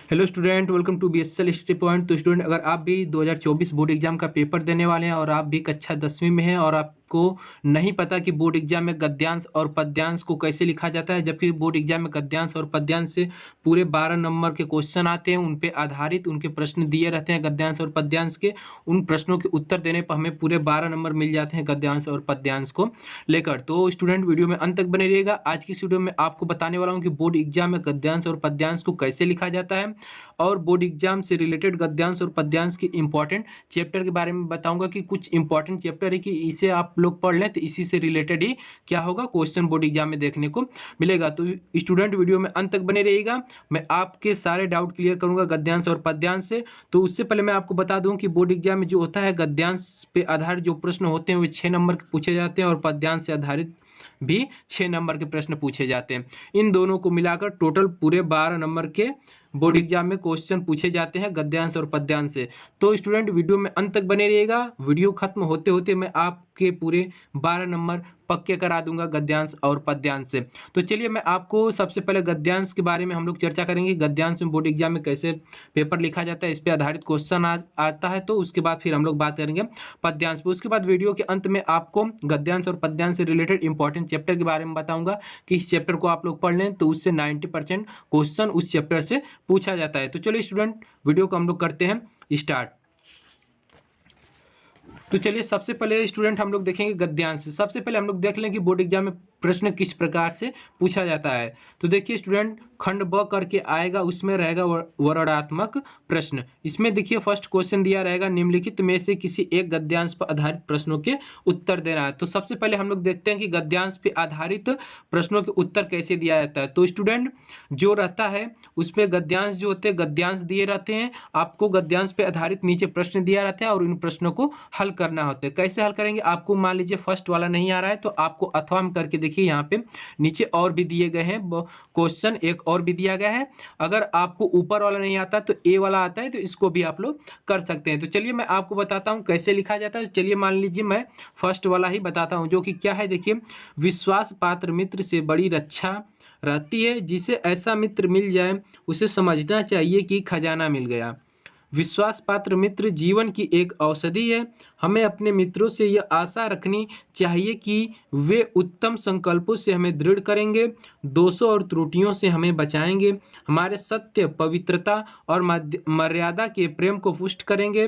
Hello student, welcome to BSL study point. तो student, अगर आप भी 2024 बोर्ड एग्जाम का पेपर देने वाले हैं और आप भी कक्षा 10वीं में हैं और आपको नहीं पता कि बोर्ड एग्जाम में गद्यांश और पद्यांश को कैसे लिखा जाता है, जबकि बोर्ड एग्जाम में गद्यांश और पद्यांश से पूरे 12 नंबर के क्वेश्चन आते हैं, उन पे आधारित उनके प्रश्न दिए रहते हैं गद्यांश और पद्यांश के। उन प्रश्नों के उत्तर देने पर हमें पूरे 12 नंबर मिल जाते हैं गद्यांश और पद्यांश को लेकर। तो स्टूडेंट, वीडियो में अंत तक बने रहिएगा। आज की इस वीडियो में आपको बताने वाला हूँ कि बोर्ड एग्जाम में गद्यांश और पद्यांश को कैसे लिखा जाता है और बोर्ड एग्जाम से रिलेटेड गद्यांश और पद्यांश के इंपॉर्टेंट चैप्टर के बारे में बताऊंगा कि कुछ इंपॉर्टेंट चैप्टर है कि इसे आप लोग पढ़ लें तो इसी से रिलेटेड ही क्या होगा, क्वेश्चन बोर्ड एग्जाम में देखने को मिलेगा। तो स्टूडेंट, वीडियो में अंत तक बने रहिएगा। मैं आपके सारे डाउट क्लियर करूंगा गद्यांश और पद्यांश से। तो उससे पहले मैं आपको बता दूं कि बोर्ड एग्जाम में जो होता है, गद्यांश पे आधारित जो प्रश्न होते हैं वे 6 नंबर के पूछे जाते हैं और पद्यांश से आधारित भी 6 नंबर के प्रश्न पूछे जाते हैं। इन दोनों को मिलाकर टोटल पूरे 12 नंबर के बोर्ड एग्जाम में क्वेश्चन पूछे जाते हैं गद्यांश और पद्यांश से। तो स्टूडेंट, वीडियो में अंत तक बने रहिएगा। वीडियो खत्म होते होते मैं आपके पूरे 12 नंबर पक्के करा दूंगा गद्यांश और पद्यांश से। तो चलिए, मैं आपको सबसे पहले गद्यांश के बारे में हम लोग चर्चा करेंगे। गद्यांश में बोर्ड एग्जाम में कैसे पेपर लिखा जाता है, इस पर आधारित क्वेश्चन आता है। तो उसके बाद फिर हम लोग बात करेंगे पद्यांश पर। उसके बाद वीडियो के अंत में आपको गद्यांश और पद्यांश से रिलेटेड इंपॉर्टेंट चैप्टर के बारे में बताऊंगा कि इस चैप्टर को आप लोग पढ़ लें तो उससे 90% क्वेश्चन उस चैप्टर से पूछा जाता है। तो चलिए स्टूडेंट, वीडियो को हम लोग करते हैं स्टार्ट। तो चलिए, सबसे पहले स्टूडेंट हम लोग देखेंगे गद्यांश। सबसे पहले हम लोग देख लें कि बोर्ड एग्जाम में प्रश्न किस प्रकार से पूछा जाता है। तो देखिए स्टूडेंट, खंड ब करके आएगा, उसमें रहेगा वर्णनात्मक प्रश्न। इसमें देखिए फर्स्ट क्वेश्चन दिया रहेगा, निम्नलिखित में से किसी एक गद्यांश पर आधारित प्रश्नों के उत्तर देना है। तो सबसे पहले हम लोग देखते हैं कि गद्यांश पे आधारित प्रश्नों के उत्तर कैसे दिया जाता है। तो स्टूडेंट, जो रहता है उसमें गद्यांश जो होते हैं, गद्यांश दिए रहते हैं। आपको गद्यांश पे आधारित नीचे प्रश्न दिया रहता है और इन प्रश्नों को हल करना होता है। कैसे हल करेंगे, आपको मान लीजिए फर्स्ट वाला नहीं आ रहा है तो आपको अथवा में करके देखिए, यहाँ पे नीचे और भी दिए गए हैं क्वेश्चन, एक और भी दिया गया है। अगर आपको ऊपर वाला नहीं आता तो ए वाला आता है, तो इसको भी आप लोग कर सकते हैं। तो चलिए मैं आपको बताता हूं कैसे लिखा जाता है। चलिए मान लीजिए मैं फर्स्ट वाला ही बताता हूं, जो कि क्या है। देखिए, विश्वास पात्र मित्र से बड़ी रक्षा रहती है, जिसे ऐसा मित्र मिल जाए उसे समझना चाहिए कि खजाना मिल गया। विश्वास पात्र मित्र जीवन की एक औषधि है। हमें अपने मित्रों से यह आशा रखनी चाहिए कि वे उत्तम संकल्पों से हमें दृढ़ करेंगे, दोषों और त्रुटियों से हमें बचाएंगे, हमारे सत्य, पवित्रता और मर्यादा के प्रेम को पुष्ट करेंगे।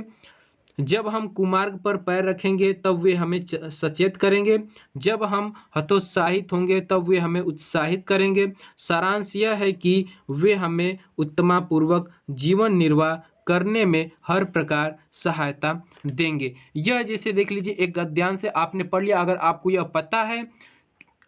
जब हम कुमार्ग पर पैर रखेंगे तब वे हमें सचेत करेंगे, जब हम हतोत्साहित होंगे तब वे हमें उत्साहित करेंगे। सारांश यह है कि वे हमें उत्तमापूर्वक जीवन निर्वाह करने में हर प्रकार सहायता देंगे। यह जैसे देख लीजिए एक गद्यांश से आपने पढ़ लिया। अगर आपको यह पता है,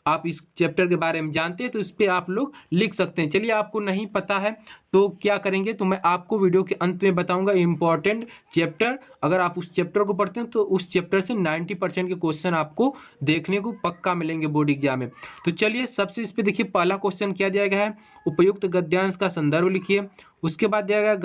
आप इस चैप्टर के बारे में जानते हैं, तो इस पे आप लोग लिख सकते हैं। चलिए, आपको नहीं पता है तो क्या करेंगे, तो मैं आपको वीडियो के अंत में बताऊंगा इंपॉर्टेंट चैप्टर। अगर आप उस चैप्टर को पढ़ते हैं तो उस चैप्टर से 90% के क्वेश्चन आपको देखने को पक्का मिलेंगे बोर्ड एग्जाम में। तो चलिए, सबसे इस पे देखिए पहला क्वेश्चन क्या दिया गया है, उपयुक्त गद्यांश का संदर्भ लिखिए। उसके बाद दिया गया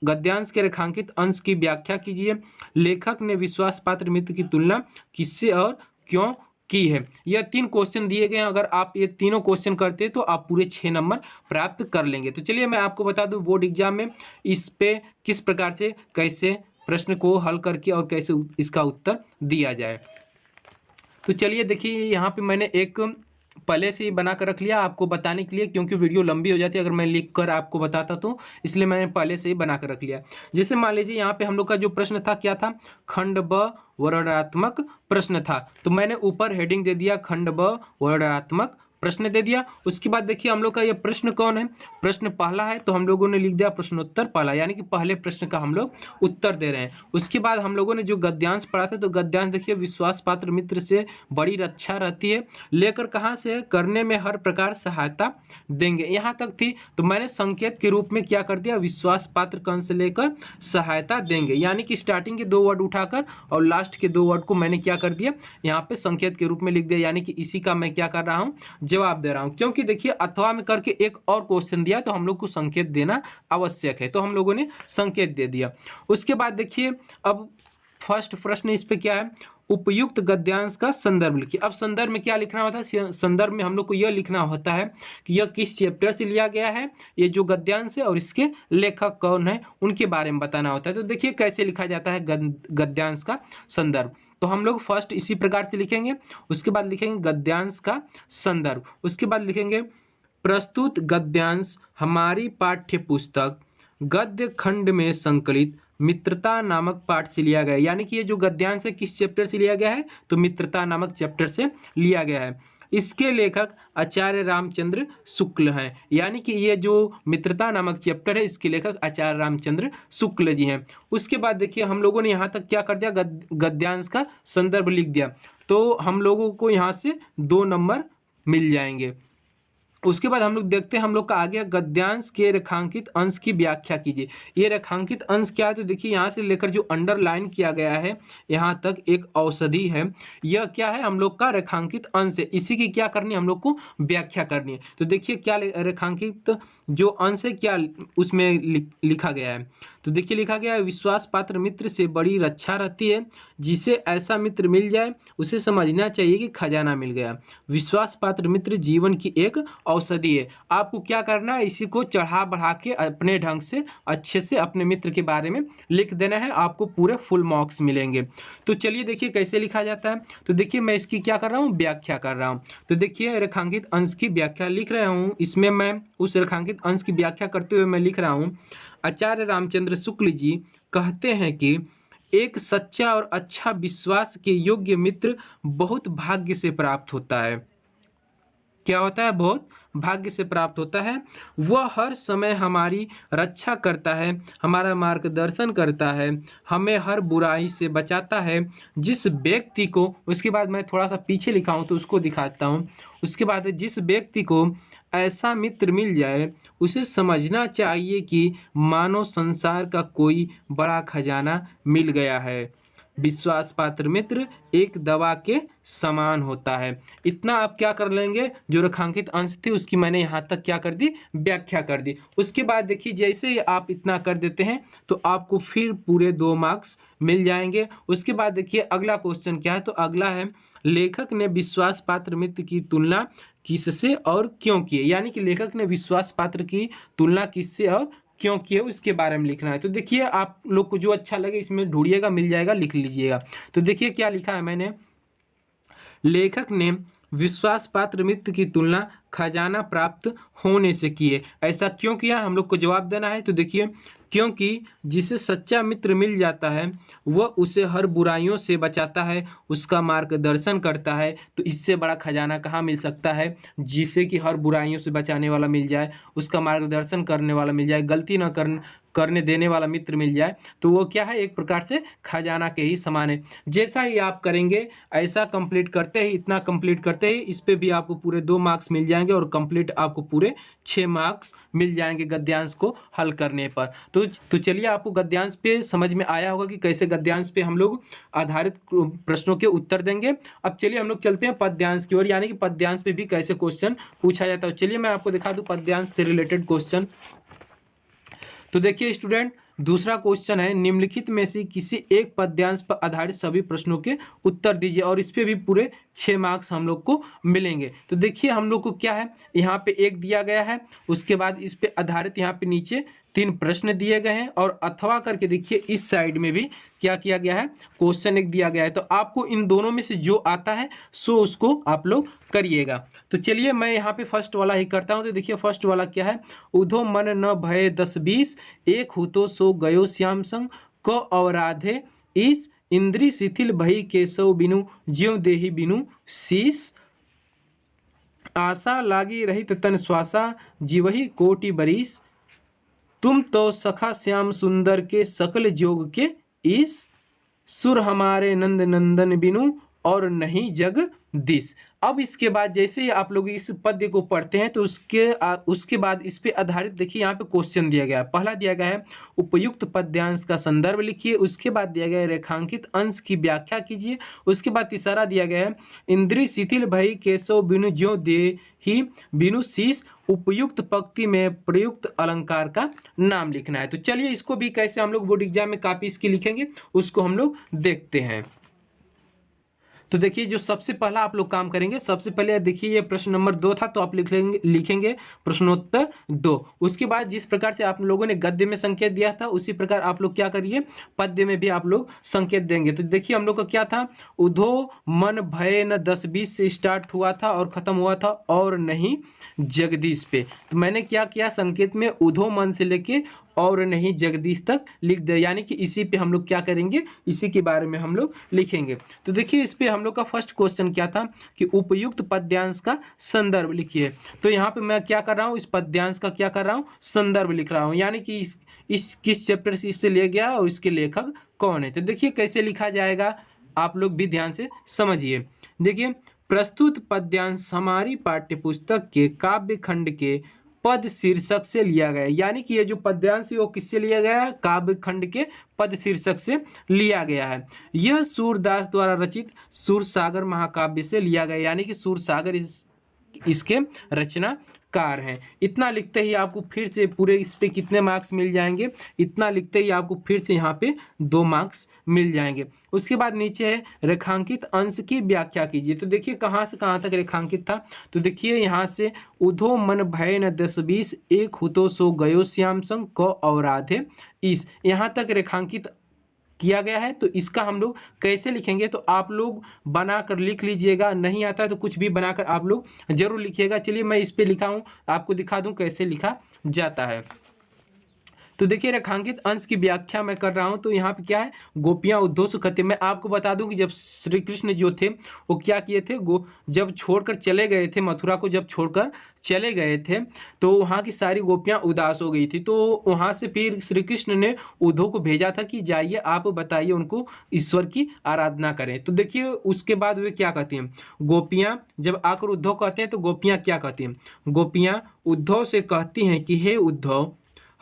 गद्यांश के रेखांकित अंश की व्याख्या कीजिए। लेखक ने विश्वास पात्र मित्र की तुलना किससे और क्यों की है। यह 3 क्वेश्चन दिए गए हैं। अगर आप ये तीनों क्वेश्चन करते हैं तो आप पूरे 6 नंबर प्राप्त कर लेंगे। तो चलिए मैं आपको बता दूं बोर्ड एग्जाम में इस पे किस प्रकार से कैसे प्रश्न को हल करके और कैसे इसका उत्तर दिया जाए। तो चलिए देखिए, यहाँ पे मैंने एक पहले से ही बना कर रख लिया आपको बताने के लिए, क्योंकि वीडियो लंबी हो जाती है अगर मैं लिख कर आपको बताता तो, इसलिए मैंने पहले से ही बना कर रख लिया। जैसे मान लीजिए यहाँ पे हम लोग का जो प्रश्न था क्या था, खंड ब वर्णनात्मक प्रश्न था। तो मैंने ऊपर हेडिंग दे दिया खंड ब वर्णनात्मक प्रश्न दे दिया। उसके बाद देखिए हम लोग का ये प्रश्न कौन है, प्रश्न पहला है, तो हम लोगों ने लिख दिया प्रश्नोत्तर पहला, यानी कि पहले प्रश्न का हम लोग उत्तर दे रहे हैं। उसके बाद हम लोगों ने जो गद्यांश पढ़ा था, तो गद्यांश देखिए, विश्वास पात्र मित्र से बड़ी रक्षा रहती है, लेकर कहाँ से है, करने में हर प्रकार सहायता देंगे, यहाँ तक थी। तो मैंने संकेत के रूप में क्या कर दिया, विश्वास पात्र कण से लेकर सहायता देंगे, यानी कि स्टार्टिंग के 2 वर्ड उठाकर और लास्ट के 2 वर्ड को मैंने क्या कर दिया, यहाँ पे संकेत के रूप में लिख दिया, यानी कि इसी का मैं क्या कर रहा हूँ, जवाब दे रहा हूं। क्योंकि देखिए अथवा में करके एक और क्वेश्चन दिया, तो हम लोग को संकेत देना आवश्यक है, तो हम लोगों ने संकेत दे दिया। उसके बाद देखिए अब फर्स्ट प्रश्न इस पे क्या है, उपयुक्त गद्यांश का संदर्भ लिखिए। अब संदर्भ में क्या लिखना होता है, संदर्भ में हम लोग को यह लिखना होता है कि यह किस चैप्टर से लिया गया है, ये जो गद्यांश है और इसके लेखक कौन है उनके बारे में बताना होता है। तो देखिए कैसे लिखा जाता है गद्यांश का संदर्भ। तो हम लोग फर्स्ट इसी प्रकार से लिखेंगे, उसके बाद लिखेंगे गद्यांश का संदर्भ, उसके बाद लिखेंगे प्रस्तुत गद्यांश हमारी पाठ्य पुस्तक गद्य खंड में संकलित मित्रता नामक पाठ से लिया गया है। यानी कि ये जो गद्यांश है किस चैप्टर से लिया गया है, तो मित्रता नामक चैप्टर से लिया गया है। इसके लेखक आचार्य रामचंद्र शुक्ल हैं। यानी कि ये जो मित्रता नामक चैप्टर है इसके लेखक आचार्य रामचंद्र शुक्ल जी हैं। उसके बाद देखिए हम लोगों ने यहाँ तक क्या कर दिया, गद्यांश का संदर्भ लिख दिया, तो हम लोगों को यहाँ से 2 नंबर मिल जाएंगे। उसके बाद हम लोग देखते हैं, हम लोग का आ गया गद्यांश के रेखांकित अंश की व्याख्या कीजिए। ये रेखांकित अंश क्या है, तो देखिए यहाँ से लेकर जो अंडरलाइन किया गया है यहाँ तक एक औषधि है, यह क्या है हम लोग का रेखांकित अंश है। इसी की क्या करनी है, हम लोग को व्याख्या करनी है। तो देखिए क्या रेखांकित जो अंश है क्या उसमें लिखा गया है, तो देखिए लिखा गया है विश्वास पात्र मित्र से बड़ी रक्षा रहती है, जिसे ऐसा मित्र मिल जाए उसे समझना चाहिए कि खजाना मिल गया। विश्वास पात्र मित्र जीवन की एक औषधि है। आपको क्या करना है, इसी को चढ़ा बढ़ा के अपने ढंग से अच्छे से अपने मित्र के बारे में लिख देना है, आपको पूरे फुल मार्क्स मिलेंगे। तो चलिए देखिए कैसे लिखा जाता है। तो देखिए मैं इसकी क्या कर रहा हूँ, व्याख्या कर रहा हूँ। तो देखिए रेखांकित अंश की व्याख्या लिख रहा हूँ, इसमें मैं उस रेखांकित अंश की व्याख्या करते हुए मैं लिख रहा हूँ, आचार्य रामचंद्र शुक्ल जी कहते हैं कि एक सच्चा और अच्छा विश्वास के योग्य मित्र बहुत भाग्य से प्राप्त होता है। क्या होता है, बहुत भाग्य से प्राप्त होता है। वह हर समय हमारी रक्षा करता है, हमारा मार्गदर्शन करता है, हमें हर बुराई से बचाता है। जिस व्यक्ति को, उसके बाद मैं थोड़ा सा पीछे लिखा हूँ तो उसको दिखाता हूँ। उसके बाद जिस व्यक्ति को ऐसा मित्र मिल जाए उसे समझना चाहिए कि मानव संसार का कोई बड़ा खजाना मिल गया है। विश्वास पात्र मित्र एक दवा के समान होता है। इतना आप क्या कर लेंगे, जो रेखांकित अंश थी उसकी मैंने यहाँ तक क्या कर दी, व्याख्या कर दी। उसके बाद देखिए जैसे ही आप इतना कर देते हैं तो आपको फिर पूरे 2 मार्क्स मिल जाएंगे। उसके बाद देखिए अगला क्वेश्चन क्या है, तो अगला है लेखक ने विश्वास पात्र मित्र की तुलना किससे और क्यों की है। यानी कि लेखक ने विश्वास पात्र की तुलना किससे और क्यों किए उसके बारे में लिखना है। तो देखिए आप लोग को जो अच्छा लगे इसमें ढूंढिएगा, मिल जाएगा, लिख लीजिएगा। तो देखिए क्या लिखा है मैंने, लेखक ने विश्वास पात्र मित्र की तुलना खजाना प्राप्त होने से की है। ऐसा क्यों किया, हम लोग को जवाब देना है। तो देखिए क्योंकि जिसे सच्चा मित्र मिल जाता है वह उसे हर बुराइयों से बचाता है, उसका मार्गदर्शन करता है। तो इससे बड़ा खजाना कहाँ मिल सकता है, जिसे कि हर बुराइयों से बचाने वाला मिल जाए, उसका मार्गदर्शन करने वाला मिल जाए, गलती न करने देने वाला मित्र मिल जाए, तो वो क्या है, एक प्रकार से खजाना के ही समान है। जैसा ही आप करेंगे ऐसा कंप्लीट करते ही, इतना कंप्लीट करते ही इस पे भी आपको पूरे 2 मार्क्स मिल जाएंगे और कंप्लीट आपको पूरे 6 मार्क्स मिल जाएंगे गद्यांश को हल करने पर। तो चलिए आपको गद्यांश पे समझ में आया होगा कि कैसे गद्यांश पे हम लोग आधारित प्रश्नों के उत्तर देंगे। अब चलिए हम लोग चलते हैं पद्यांश की ओर, यानी कि पद्यांश पे भी कैसे क्वेश्चन पूछा जाता है। चलिए मैं आपको दिखा दूं पद्यांश से रिलेटेड क्वेश्चन। तो देखिए स्टूडेंट, दूसरा क्वेश्चन है, निम्नलिखित में से किसी एक पद्यांश पर आधारित सभी प्रश्नों के उत्तर दीजिए, और इस पे भी पूरे 6 मार्क्स हम लोग को मिलेंगे। तो देखिए हम लोग को क्या है, यहाँ पे 1 दिया गया है, उसके बाद इस पे आधारित यहाँ पे नीचे 3 प्रश्न दिए गए हैं, और अथवा करके देखिए इस साइड में भी क्या किया गया है, क्वेश्चन 1 दिया गया है। तो आपको इन दोनों में से जो आता है सो उसको आप लोग करिएगा। तो चलिए मैं यहाँ पे फर्स्ट वाला ही करता हूँ। तो देखिए फर्स्ट वाला क्या है, उधो मन न भय 10-20 एक हो तो सो गयो श्याम संग क अवराधे इस इंद्री शिथिल भई केशव बिनु ज्यों देहि बिनु शीस आशा लागी रहित तन श्वासा जीवहि कोटि बरिस तुम तो सखा श्याम सुंदर के सकल जोग के इस सुर हमारे नंद नंदन बिनु और नहीं जगदीश। अब इसके बाद जैसे ही आप लोग इस पद्य को पढ़ते हैं तो उसके बाद इस पे आधारित देखिए यहाँ पे क्वेश्चन दिया गया है। पहला दिया गया है उपयुक्त पद्यांश का संदर्भ लिखिए, उसके बाद दिया गया है रेखांकित अंश की व्याख्या कीजिए, उसके बाद तीसरा दिया गया है इंद्रिय शिथिल भई केशव बिनु ज्यों दे ही बिनु शीश, उपयुक्त पंक्ति में प्रयुक्त अलंकार का नाम लिखना है। तो चलिए इसको भी कैसे हम लोग बोर्ड एग्जाम में कॉपी इसकी लिखेंगे उसको हम लोग देखते हैं। तो देखिए जो सबसे पहला आप लोग काम करेंगे, सबसे पहले देखिए ये प्रश्न नंबर 2 था तो आप लिखेंगे प्रश्नोत्तर 2। उसके बाद जिस प्रकार से आप लोगों ने गद्य में संकेत दिया था उसी प्रकार आप लोग क्या करिए पद्य में भी आप लोग संकेत देंगे। तो देखिए हम लोग का क्या था, उधो मन भय न 10-20 से स्टार्ट हुआ था और खत्म हुआ था और नहीं जगदीश पे। तो मैंने क्या किया, संकेत में उधो मन से लेके और नहीं जगदीश तक लिख दे, यानी कि इसी पे हम लोग क्या करेंगे, इसी के बारे में हम लोग लिखेंगे। तो देखिए इस पे हम लोग का फर्स्ट क्वेश्चन क्या था कि उपयुक्त पद्यांश का संदर्भ लिखिए। तो यहाँ पे मैं क्या कर रहा हूँ, इस पद्यांश का क्या कर रहा हूँ, संदर्भ लिख रहा हूँ, यानी कि इस किस चैप्टर से इससे लिया गया और इसके लेखक कौन है। तो देखिए कैसे लिखा जाएगा, आप लोग भी ध्यान से समझिए। देखिए प्रस्तुत पद्यांश हमारी पाठ्यपुस्तक के काव्य खंड के पद शीर्षक से लिया गया, यानी कि ये जो पद्यांश है वो किससे लिया गया है, काव्य खंड के पद शीर्षक से लिया गया है। यह सूरदास द्वारा रचित सूरसागर महाकाव्य से लिया गया, यानी कि सूरसागर इसके रचनाकार हैं। इतना लिखते ही आपको फिर से पूरे इस पे कितने मार्क्स मिल जाएंगे, इतना लिखते ही आपको फिर से यहाँ पे 2 मार्क्स मिल जाएंगे। उसके बाद नीचे है रेखांकित अंश की व्याख्या कीजिए। तो देखिए कहाँ से कहाँ तक रेखांकित था, तो देखिए यहाँ से उधो मन भय न 10-20 एक हुतो सो गयो श्याम संग को और राधे इस, यहाँ तक रेखांकित किया गया है। तो इसका हम लोग कैसे लिखेंगे, तो आप लोग बनाकर लिख लीजिएगा, नहीं आता है तो कुछ भी बनाकर आप लोग जरूर लिखिएगा। चलिए मैं इस पे लिखा हूँ, आपको दिखा दूँ कैसे लिखा जाता है। तो देखिए रेखांकित अंश की व्याख्या मैं कर रहा हूं। तो यहाँ पे क्या है, गोपियां उद्धोष कहते। मैं आपको बता दूं कि जब श्री कृष्ण जो थे वो क्या किए थे, जब छोड़कर चले गए थे, मथुरा को जब छोड़कर चले गए थे तो वहाँ की सारी गोपियां उदास हो गई थी। तो वहाँ से फिर श्री कृष्ण ने उद्धव को भेजा था कि जाइए आप बताइए उनको ईश्वर की आराधना करें। तो देखिए उसके बाद वे क्या कहती हैं, गोपियाँ जब आकर उद्धव कहते हैं तो गोपियाँ क्या कहती हैं, गोपियाँ उद्धव से कहती हैं कि हे उद्धव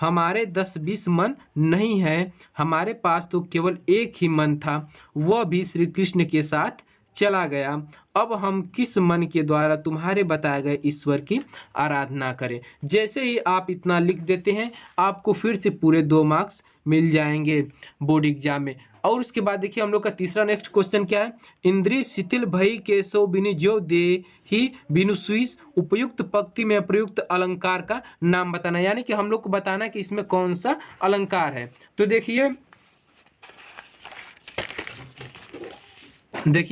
हमारे 10-20 मन नहीं है, हमारे पास तो केवल एक ही मन था, वह भी श्री कृष्ण के साथ चला गया। अब हम किस मन के द्वारा तुम्हारे बताए गए ईश्वर की आराधना करें। जैसे ही आप इतना लिख देते हैं आपको फिर से पूरे 2 मार्क्स मिल जाएंगे बोर्ड एग्जाम में। और उसके बाद देखिए हम लोग का तीसरा नेक्स्ट क्वेश्चन क्या है, इंद्रिय शिथिल भई केशव बिनु ज्यों दे ही बिनु शीश, उपयुक्त पंक्ति में प्रयुक्त अलंकार का नाम बताना, यानी कि हम लोग को बताना है कि इसमें कौन सा अलंकार है। तो देखिए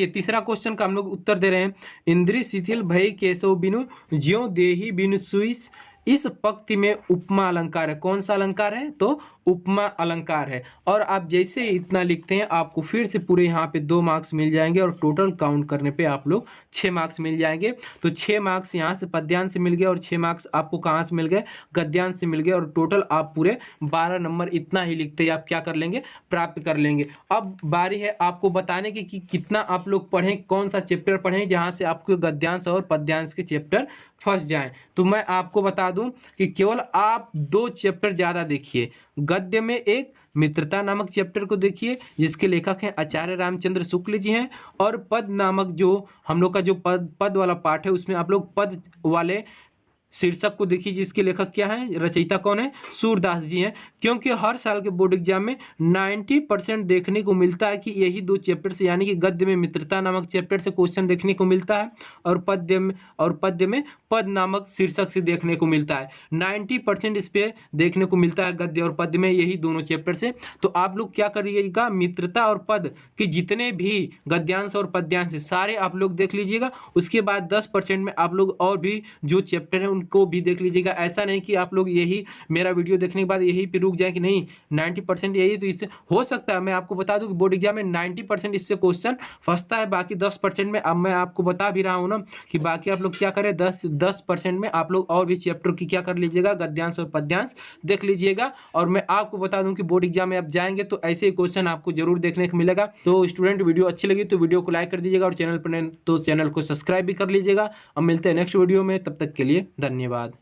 तीसरा क्वेश्चन का हम लोग उत्तर दे रहे हैं, इंद्रिय शिथिल भई केशव बिनु ज्यों देहि बिनु शीश, इस पंक्ति में उपमा अलंकार है। कौन सा अलंकार है, तो उपमा अलंकार है। और आप जैसे ही इतना लिखते हैं आपको फिर से पूरे यहाँ पे 2 मार्क्स मिल जाएंगे और टोटल काउंट करने पे आप लोग 6 मार्क्स मिल जाएंगे। तो 6 मार्क्स यहाँ से पद्यांश से मिल गए और 6 मार्क्स आपको कहाँ से मिल गए, गद्यांश से मिल गए, और टोटल आप पूरे 12 नंबर इतना ही लिखते ही आप क्या कर लेंगे, प्राप्त कर लेंगे। अब बारी है आपको बताने की कि कितना आप लोग पढ़ें, कौन सा चैप्टर पढ़ें जहाँ से आपको गद्यांश और पद्यांश के चैप्टर फंस जाएं। तो मैं आपको बता दूं कि केवल आप 2 चैप्टर ज़्यादा देखिए। गद्य में एक मित्रता नामक चैप्टर को देखिए जिसके लेखक हैं आचार्य रामचंद्र शुक्ल जी हैं, और पद नामक जो हम लोग का जो पद वाला पाठ है उसमें आप लोग पद वाले शीर्षक को देखिए जिसके लेखक क्या है, रचयिता कौन है, सूरदास जी हैं। क्योंकि हर साल के बोर्ड एग्जाम में 90% देखने को मिलता है कि यही 2 चैप्टर से, यानी कि गद्य में मित्रता नामक चैप्टर से क्वेश्चन देखने को मिलता है और पद्य में पद नामक शीर्षक से देखने को मिलता है। 90% इस पे देखने को मिलता है गद्य और पद्य में, यही दोनों चैप्टर से। तो आप लोग क्या करिएगा, मित्रता और पद के जितने भी गद्यांश और पद्यांश सारे आप लोग देख लीजिएगा। उसके बाद 10% में आप लोग और भी जो चैप्टर है उनको भी देख लीजिएगा। ऐसा नहीं कि आप लोग यही मेरा वीडियो देखने के बाद यही पे रुक जाए कि नहीं 90% यही, तो इससे हो सकता है, मैं आपको बता दूं कि बोर्ड एग्जाम में 90% इससे क्वेश्चन फंसता है, बाकी 10% में अब मैं आपको बता भी रहा हूं ना कि बाकी आप लोग क्या करें, 10% में आप लोग और भी चैप्टर की क्या कर लीजिएगा, गद्यांश और पद्यांश देख लीजिएगा। और मैं आपको बता दूं कि बोर्ड एग्जाम में आप जाएंगे तो ऐसे ही क्वेश्चन आपको जरूर देखने को मिलेगा। तो स्टूडेंट वीडियो अच्छी लगी तो वीडियो को लाइक कर दीजिएगा और चैनल पर तो चैनल को सब्सक्राइब भी कर लीजिएगा। अब मिलते हैं नेक्स्ट वीडियो में, तब तक के लिए धन्यवाद।